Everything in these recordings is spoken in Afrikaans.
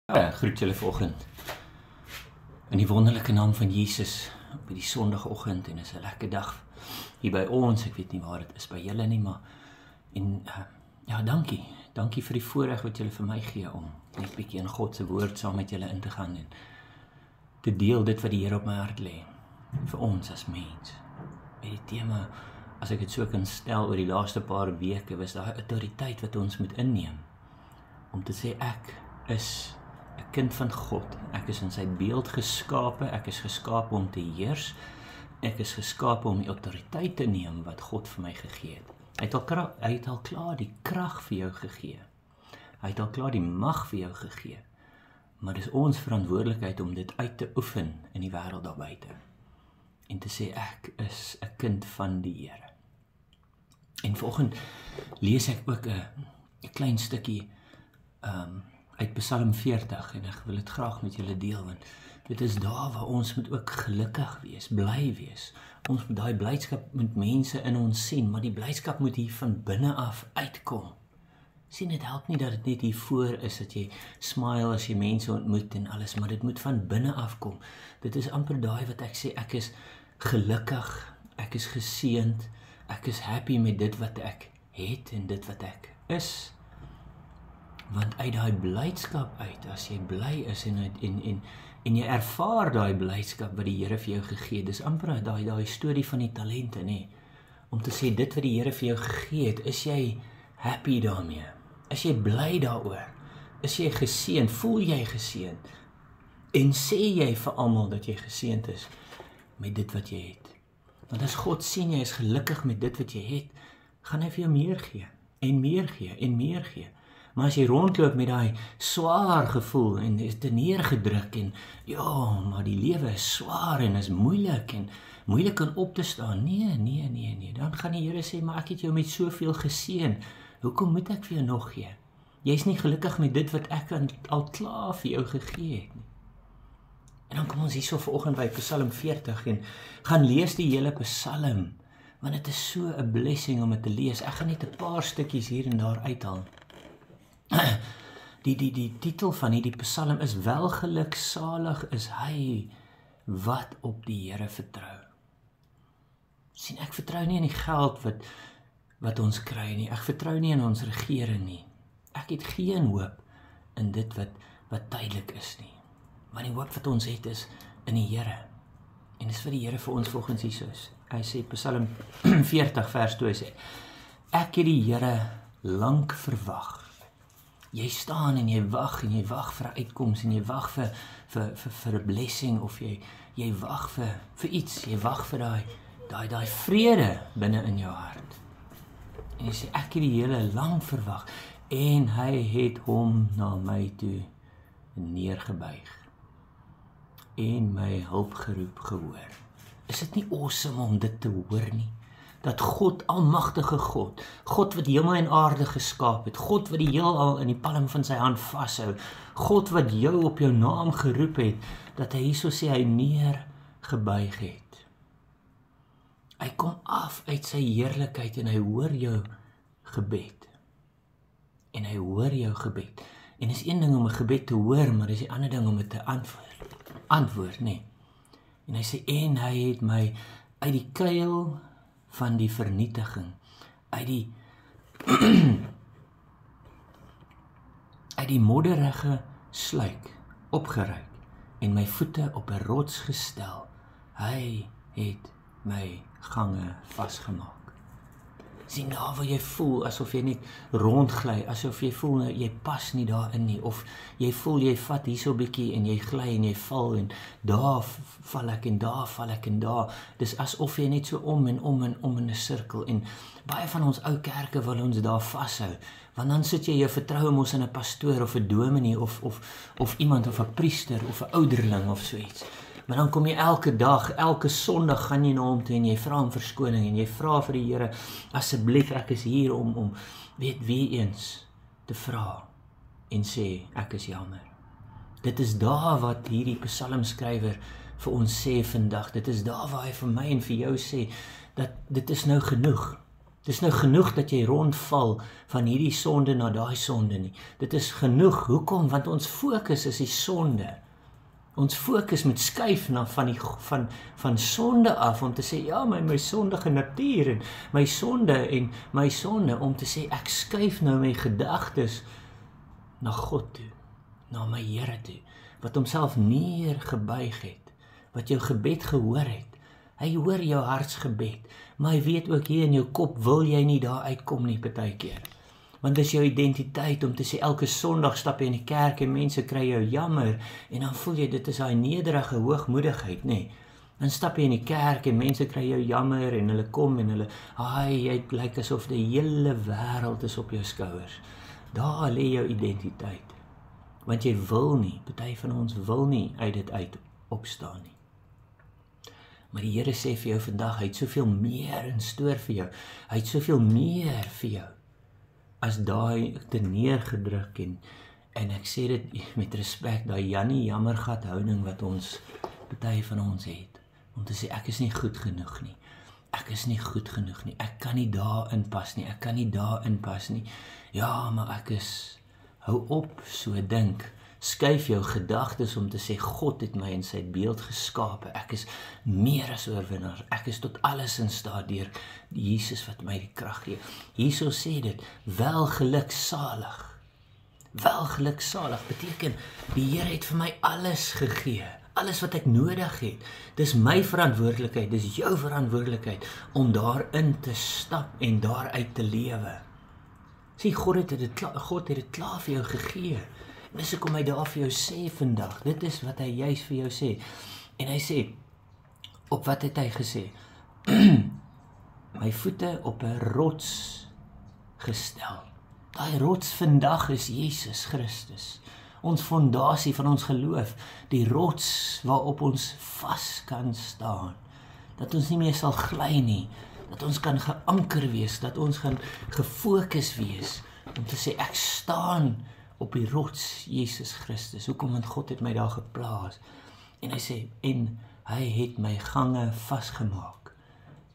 Groet julle vanoggend in die wonderlike naam van Jesus op die Sondagoggend, en is 'n lekker dag hier by ons. Ek weet nie waar dit is by julle nie, maar ja, dankie vir die voorreg wat julle vir my gee om net 'n bietjie in God se woord saam met julle in te gaan en te deel dit wat die Here op my hart lê vir ons as mens. Met die tema, as ek dit so kan stel, oor die laaste paar weke was daai autoriteit wat ons moet inneem om te sê ek is 'n kind van God. Ek is in sy beeld geskape, ek is geskape om te heers, ek is geskape om die autoriteit te neem wat God vir my gegee het. Hy het al klaar die krag vir jou gegee. Hy het al klaar die mag vir jou gegee. Maar dis ons verantwoordelikheid om dit uit te oefen in die wêreld daar buite. En te sê ek is 'n kind van die Here. En vanoggend lees ek ook 'n klein stukkie uit Psalm 40, en ek wil dit graag met julle deel, want dit is daar waar ons moet ook gelukkig wees, bly wees. Ons moet daai blydskap met mense in ons sien, maar die blydskap moet hier van binne af uitkom. Sien, dit help nie dat dit net hier voor is, dat jy smile as jy mense ontmoet en alles, maar dit moet van binne af kom. Dit is amper daai wat ek sê, ek is gelukkig, ek is geseënd, ek is happy met dit wat ek het en dit wat ek is. Want uit daai blydskap uit, as jy bly is en jy ervaar daai blydskap wat die Here vir jou gegee het, dis amper daai storie van die talente, nê? Om te sê dit wat die Here vir jou gegee het, is jy happy daarmee? Is jy bly daaroor? Is jy geseënd? Voel jy geseënd? En sê jy vir almal dat jy geseënd is met dit wat jy het? Want as God sien jy is gelukkig met dit wat jy het, gaan hy vir jou meer gee en meer gee en meer gee. Maar as jy rondloop met daai swaar gevoel en is te neergedruk en ja, maar die lewe is swaar en is moeilik om op te staan. Nee. Dan gaan die Here sê, maar ek het jou met soveel geseën. Hoekom moet ek vir jou nog gee? Jy's nie gelukkig met dit wat ek al klaar vir jou gegee het nie. En dan kom ons hierso vanoggend by Psalm 40 en gaan lees die hele Psalm, want dit is so 'n blessing om dit te lees. Ek gaan net 'n paar stukkies hier en daar uithaal. Die titel van hierdie Psalm is welgeluksalig is hy wat op die Here vertrou. Sien, ek vertrou nie in die geld wat ons kry nie. Ek vertrou nie in ons regering nie. Ek het geen hoop in dit wat tydelik is nie. Maar die hoop wat ons het is in die Here. En dis vir die Here vir ons volgens Jesus. Hy sê Psalm 40 vers 2 sê, ek het die Here lank verwag. Jy staan en jy wag vir 'n uitkoms en jy wag vir 'n blessing, of jy wag vir iets, jy wag vir daai vrede binne in jou hart. En jy sê ek het die Here lank verwag en hy het hom na my toe neergebuig en my hulpgeroep gehoor. Is dit nie awesome om dit te hoor nie? Dat God, almagtige God wat hemel en aarde geskaap het, God wat die heelal in die palm van sy hand vashou, God wat jou op jou naam geroep het, dat hy hierso sê hy neergebuig het. Hy kom af uit sy heerlikheid en hy hoor jou gebed. En hy hoor jou gebed. En is een ding om 'n gebed te hoor, maar is die ander ding om dit te antwoord, nee. En hy sê, en hy het my uit die kuil van die vernietiging, uit die modderige sluik opgeruik en my voete op 'n rots gestel. Hy het my gange vasgemaak. Sien, daar waar jy voel asof jy net rondgly, asof jy voel nou, jy pas nie daarin nie, of jy voel jy vat hierso 'n bietjie en jy gly en jy val en daar val ek en daar val ek en daar. Dis asof jy net so om en om in 'n sirkel, en baie van ons ou kerke wil ons daar vashou, want dan sit jy jou vertroue mos in 'n pastoor of 'n dominee of iemand of 'n priester of 'n ouderling of so iets. Maar dan kom jy elke dag, elke Sondag gaan jy na hom toe en jy vra om verskoning en jy vra vir die Here, asseblief, ek is hier om weet wie eens te vra en sê, ek is jammer. Dit is daar wat hierdie psalmskrywer vir ons sê vandag, dit is daar waar hy vir my en vir jou sê, dat dit is nou genoeg. Dis nou genoeg dat jy rondval van hierdie sonde na daai sonde nie. Dit is genoeg. Hoekom? Want ons fokus is die sonde. Ons fokus moet skuif na van sonde af om te sê, ja, my sondige natuur en my sonde, om te sê, ek skuif nou my gedagtes na God toe, na my Here toe, wat homself neergebuig het, wat jou gebed gehoor het. Hy hoor jou hartsgebed, maar hy weet ook hier in jou kop wil jy nie daar uitkom nie partykeer. Want dis jou identiteit om te sê elke Sondag stap jy in die kerk en mense kry jou jammer en dan voel jy dit is daai nederige hoogmoedigheid, nê. Dan stap jy in die kerk en mense kry jou jammer en hulle kom en hulle, jy lyk asof die hele wêreld is op jou skouers. Daar lê jou identiteit. Want jy wil nie, party van ons wil nie uit dit uit opstaan nie. Maar die Here sê vir jou vandag, hy het soveel meer in stoor vir jou. Hy het soveel meer vir jou as daai te neergedruk en ek sê dit met respek, daai Jannie jammergat houding wat ons, party van ons het, om te sê ek is nie goed genoeg nie. Ek is nie goed genoeg nie. Ek kan nie daar inpas nie. Ek kan nie daar inpas nie. Ja, maar ek is, hou op so dink. Skuif jou gedagtes om te sê God het my in sy beeld geskape. Ek is meer as oorwinnaar. Ek is tot alles in staat deur die Jesus wat my die krag gee. Hierso sê dit, welgeluksalig. Welgeluksalig beteken die Here het vir my alles gegee. Alles wat ek nodig het. Dis my verantwoordelikheid, dis jou verantwoordelikheid om daarin te stap en daaruit te lewe. Sien, God het dit klaar vir jou gegee. En dis hoekom hy daar vir jou sê vandag. Dit is wat hy juist vir jou sê. En hy sê, op wat het hy gesê? My voete op 'n rots gestel. Daai rots vandag is Jesus Christus. Ons fondasie van ons geloof, die rots waarop ons vas kan staan. Dat ons nie meer sal gly nie, dat ons kan geanker wees, dat ons gaan gefokus wees, om te sê ek staan op die rots Jesus Christus. Hoekom? Want God het my daar geplaas. En hy sê, en hy het my gange vasgemaak.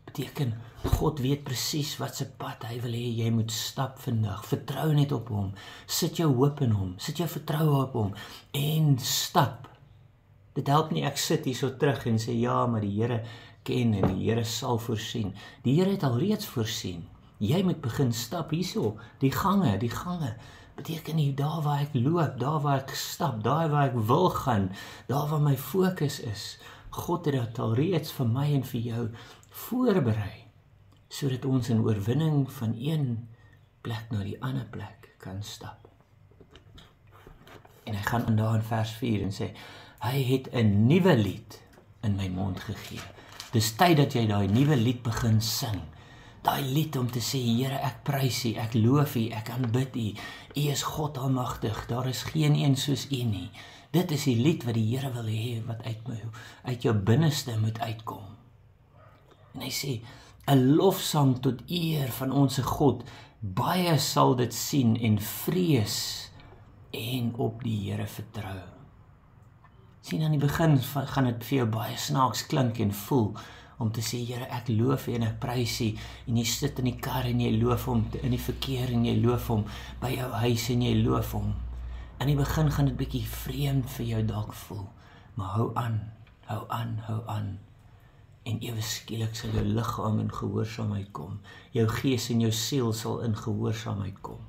Beteken, God weet presies wat se pad hy wil hê jy moet stap vandag. Vertrou net op hom. Sit jou hoop in hom. Sit jou vertroue op hom. En stap. Dit help nie ek sit hier so terug en sê, ja, maar die Here ken en die Here sal voorsien. Die Here het al reeds voorsien. Jy moet begin stap hierso. Die gange. Beteken nie daar waar ek loop, daar waar ek stap, daar waar ek wil gaan, daar waar my fokus is. God het dit al reeds vir my en vir jou voorberei, sodat ons in oorwinning van een plek na die ander plek kan stap. En hy gaan daar in vers 4 en sê, hy het 'n nuwe lied in my mond gegee. Dis tyd dat jy daai nuwe lied begin sing. Daai lied om te sê, Here, ek prys U, ek loof U, ek aanbid U. U is God almagtig, daar is geen een soos U nie. Dit is die lied wat die Here wil hê, wat uit jou binneste moet uitkom. En hy sê, 'n lofsang tot eer van ons God, baie sal dit sien en vrees en op die Here vertrou. Sien, aan die begin gaan dit vir jou baie snaaks klink en voel, om te sê, Here, ek loof U en ek prys U, en jy sit in die kar en jy loof hom, in die verkeer en jy loof hom, by jou huis en jy loof hom. In die begin gaan dit bietjie vreemd vir jou dalk voel, maar hou aan, en ewe skielik sal jou liggaam in gehoorsaamheid kom, jou gees en jou siel sal in gehoorsaamheid kom,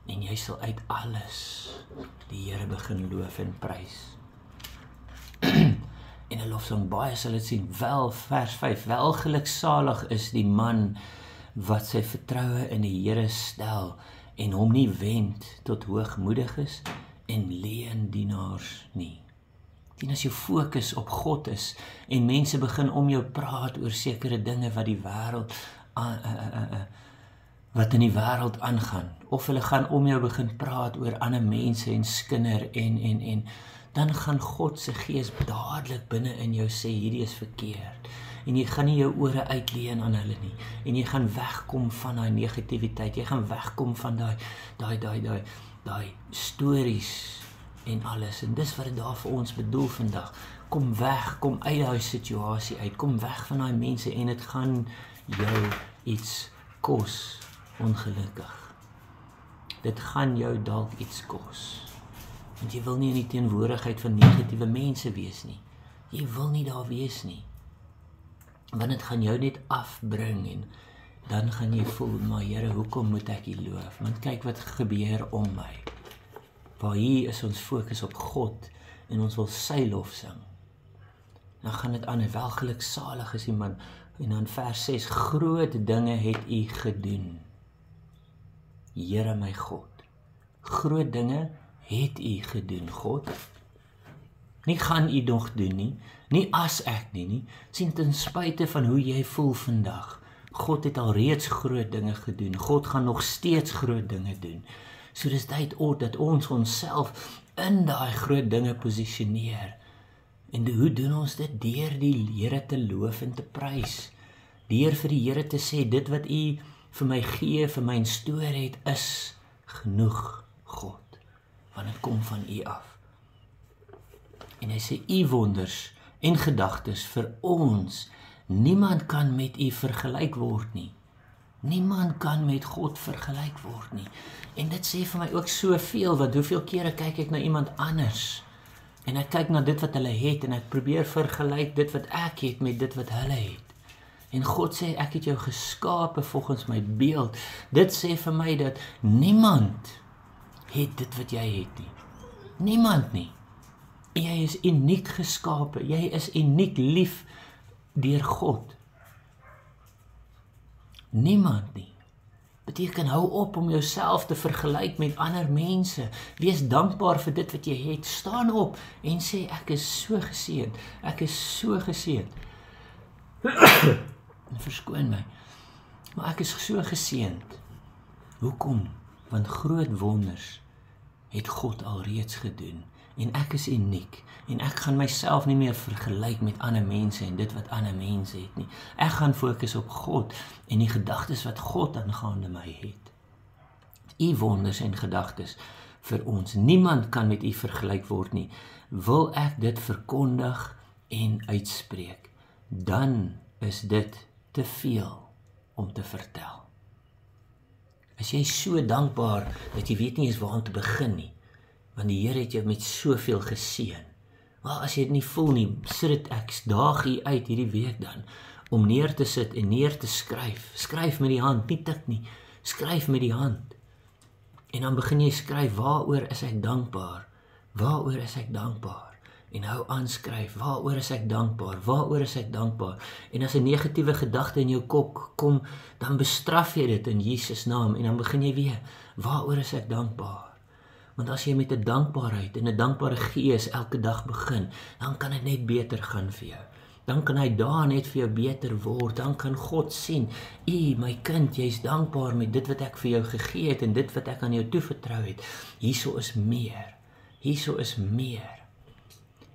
en jy sal uit alles die Here begin loof en prys. En 'n lofsang, baie sal dit sien, vers 5, welgeluksalig is die man wat sy vertroue in die Here stel en hom nie wend tot hoogmoediges en leendienaars nie. Sien, as jou fokus op God is en mense begin om jou praat oor sekere dinge wat die wêreld wat in die wêreld aangaan, of hulle gaan om jou begin praat oor ander mense en skinder en dan gaan God se gees dadelik binne in jou sê, hierdie is verkeerd. En jy gaan nie jou ore uitleen aan hulle nie. En jy gaan wegkom van daai negativiteit. Jy gaan wegkom van daai stories en alles. En dis wat dit daar vir ons bedoel vandag. Kom weg, kom uit daai situasie uit. Kom weg van daai mense en dit gaan jou iets kos ongelukkig. Dit gaan jou dalk iets kos. Want jy wil nie in die teenwoordigheid van negatiewe mense wees nie. Jy wil nie daar wees nie. Want dit gaan jou net afbring en dan gaan jy voel, maar Here, hoekom moet ek U loof? Want kyk wat gebeur om my. Waar hier is ons fokus op God en ons wil sy lof sing. Dan gaan dit aan, wel geluksalig is die man. En dan vers 6, groot dinge het U gedoen. Here my God, groot dinge het U gedoen, God. Nie gaan U nog doen nie, nie as ek nie, sien ten spyte van hoe jy voel vandag. God het al reeds groot dinge gedoen, God gaan nog steeds groot dinge doen. So dis tyd dat ons onsself in daai groot dinge posisioneer. En hoe doen ons dit? Deur die Here te loof en te prys. Deur vir die Here te sê, dit wat U vir my gee, vir my instoor het, is genoeg, God. Want dit kom van U af. En hy sê, U wonders en gedagtes vir ons, niemand kan met U vergelyk word nie. Niemand kan met God vergelyk word nie. En dit sê vir my ook soveel, want hoeveel kere kyk ek na iemand anders, en ek kyk na dit wat hulle het, en ek probeer vergelyk dit wat ek het met dit wat hulle het. En God sê, ek het jou geskape volgens my beeld. Dit sê vir my dat niemand het dit wat jy het nie. Niemand nie. Jy is uniek geskape. Jy is uniek lief deur God. Niemand nie. Beteken, hou op om jouself te vergelyk met ander mense. Wees dankbaar vir dit wat jy het. Staan op en sê, ek is so geseënd. Ek is so geseënd. Verskoon my. Maar ek is so geseënd. Hoekom? Want groot wonders het God alreeds gedoen. En ek is uniek. En ek gaan myself nie meer vergelyk met ander mense en dit wat ander mense het nie. Ek gaan fokus op God en die gedagtes wat God aangaande my het. U wonders en gedagtes vir ons. Niemand kan met U vergelyk word nie. Wil ek dit verkondig en uitspreek, dan is dit te veel om te vertel. As jy so dankbaar dat jy weet nie eens waar om te begin nie, want die Here het jou met soveel geseën. Maar as jy dit nie voel nie, sit dit ek daag hier uit hierdie week dan, om neer te sit en neer te skryf. Skryf met die hand, nie tik nie, skryf met die hand. En dan begin jy skryf, waaroor is ek dankbaar? Waaroor is ek dankbaar? En hou aan skryf, waaroor is ek dankbaar? Waaroor is ek dankbaar? En as 'n negatiewe gedagte in jou kop kom, dan bestraf jy dit in Jesus naam en dan begin jy weer, waaroor is ek dankbaar? Want as jy met 'n dankbaarheid en 'n dankbare gees elke dag begin, dan kan dit net beter gaan vir jou. Dan kan hy daar net vir jou beter word. Dan kan God sien, my kind, jy's dankbaar met dit wat ek vir jou gegee het en dit wat ek aan jou toevertrou het. Hierso is meer. Hierso is meer.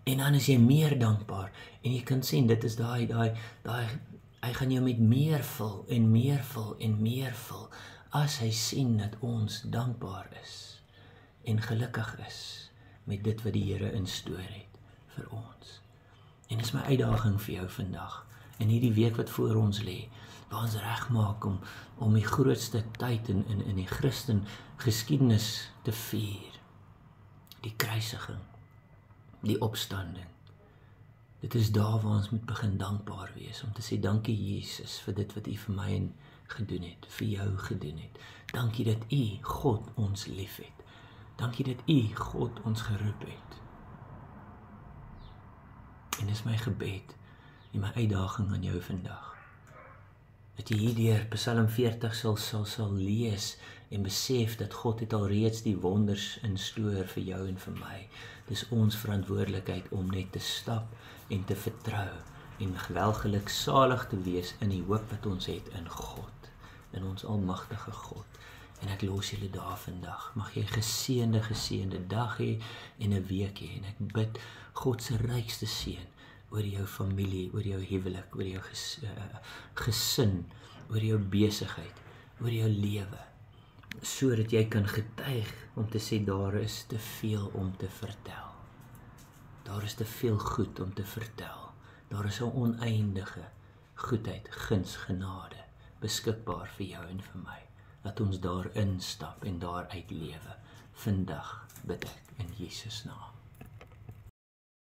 En dan is jy meer dankbaar en jy kan sien, dit is daai hy gaan jou met meer vul en meer vul en meer vul as hy sien dat ons dankbaar is en gelukkig is met dit wat die Here instoor het vir ons. En dis my uitdaging vir jou vandag in hierdie week wat voor ons lê, waar ons regmaak om die grootste tyd in die Christen geskiedenis te vier. Die kruisiging, die opstanding. Dit is daar waar ons moet begin dankbaar wees, om te sê, dankie Jesus, vir dit wat U vir my gedoen het, vir jou gedoen het. Dankie dat U, God, ons lief het. Dankie dat U, God, ons geroep het. En dis my gebed, en my uitdaging aan jou vandag, dat jy hierdeur Psalm 40 sal lees, en besef dat God het alreeds die wonders instoor vir jou en vir my. Dis ons verantwoordelikheid om net te stap en te vertrou en welgeluksalig te wees in die hoop wat ons het in God, in ons almagtige God. En ek los julle daar vandag. Mag jy geseënde dag hê en 'n week hê. En ek bid God se rykste seën oor jou familie, oor jou huwelik, oor jou gesin, oor jou besigheid, oor jou lewe. Sodat jy kan getuig om te sê, daar is te veel om te vertel. Daar is te veel goed om te vertel. Daar is 'n oneindige goedheid, guns, genade beskikbaar vir jou en vir my. Laat ons daarin stap en daaruit lewe. Vandag bid ek in Jesus naam.